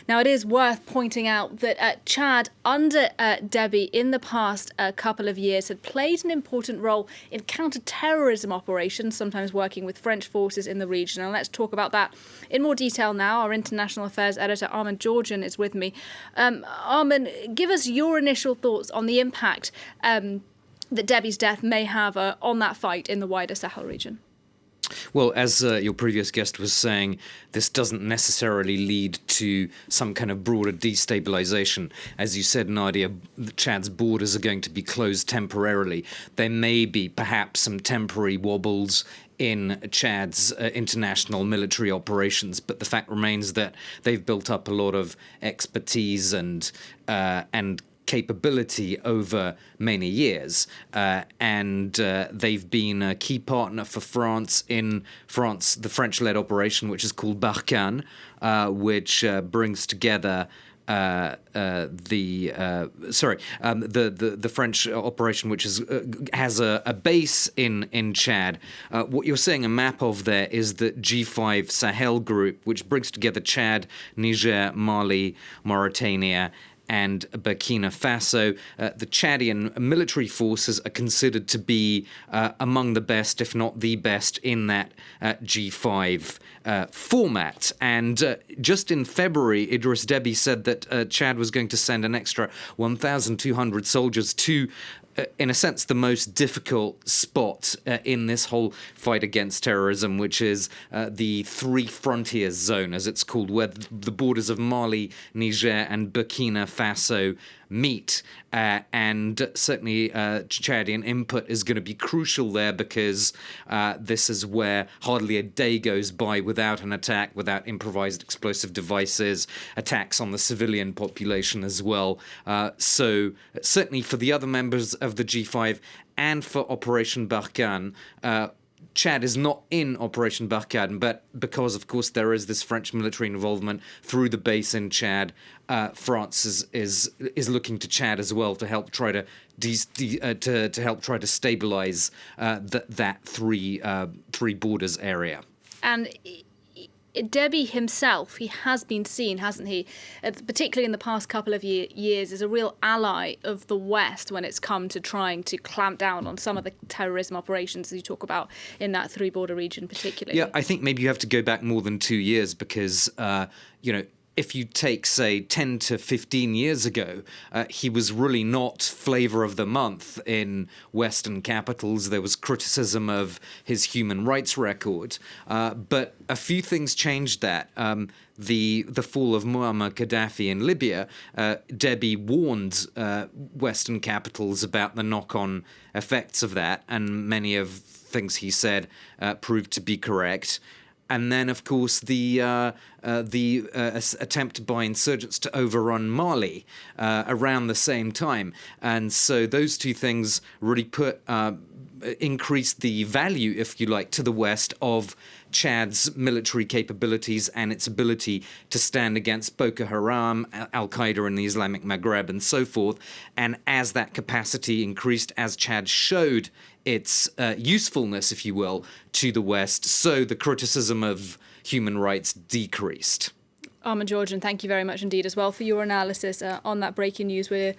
Now, it is worth pointing out that Chad, under Deby in the past couple of years, had played an important role in counter-terrorism operations, sometimes working with French forces in the region. And let's talk about that in more detail now. Our international affairs editor, Armen Georgian, is with me. Armen, give us your initial thoughts on the impact that Deby's death may have on that fight in the wider Sahel region. Well, as your previous guest was saying, this doesn't necessarily lead to some kind of broader destabilization. As you said, Nadia, Chad's borders are going to be closed temporarily. There may be perhaps some temporary wobbles in Chad's international military operations, but the fact remains that they've built up a lot of expertise and capability over many years, and they've been a key partner for France in the French-led operation, which is called Barkhane, which brings together the French operation, which has a base in Chad. What you're seeing a map of there is the G5 Sahel group, which brings together Chad, Niger, Mali, Mauritania, and Burkina Faso. The Chadian military forces are considered to be among the best, if not the best, in that G5 format. And just in February, Idriss Deby said that Chad was going to send an extra 1,200 soldiers to in a sense, the most difficult spot in this whole fight against terrorism, which is the Three Frontiers Zone, as it's called, where the borders of Mali, Niger, and Burkina Faso meet. And certainly Chadian input is going to be crucial there, because this is where hardly a day goes by without an attack, without improvised explosive devices, attacks on the civilian population as well. So certainly for the other members of the G5 and for Operation Barkhane, Chad is not in Operation Barkhane, but because, of course, there is this French military involvement through the base in Chad, France is looking to Chad as well to help try to stabilize that three borders area. And Deby himself, he has been seen, hasn't he, particularly in the past couple of years, as a real ally of the West when it's come to trying to clamp down on some of the terrorism operations that you talk about in that three-border region particularly. Yeah, I think maybe you have to go back more than 2 years, because, if you take, say, 10 to 15 years ago, he was really not flavor of the month in Western capitals. There was criticism of his human rights record. But a few things changed that. The fall of Muammar Gaddafi in Libya, Deby warned Western capitals about the knock-on effects of that, and many of things he said proved to be correct. And then, of course, the attempt by insurgents to overrun Mali around the same time. And so those two things really increased the value, if you like, to the West of Chad's military capabilities and its ability to stand against Boko Haram, Al-Qaeda in the Islamic Maghreb, and so forth. And as that capacity increased, as Chad showed its usefulness, if you will, to the West, so the criticism of human rights decreased. Armen Georgian, thank you very much indeed as well for your analysis on that breaking news. We're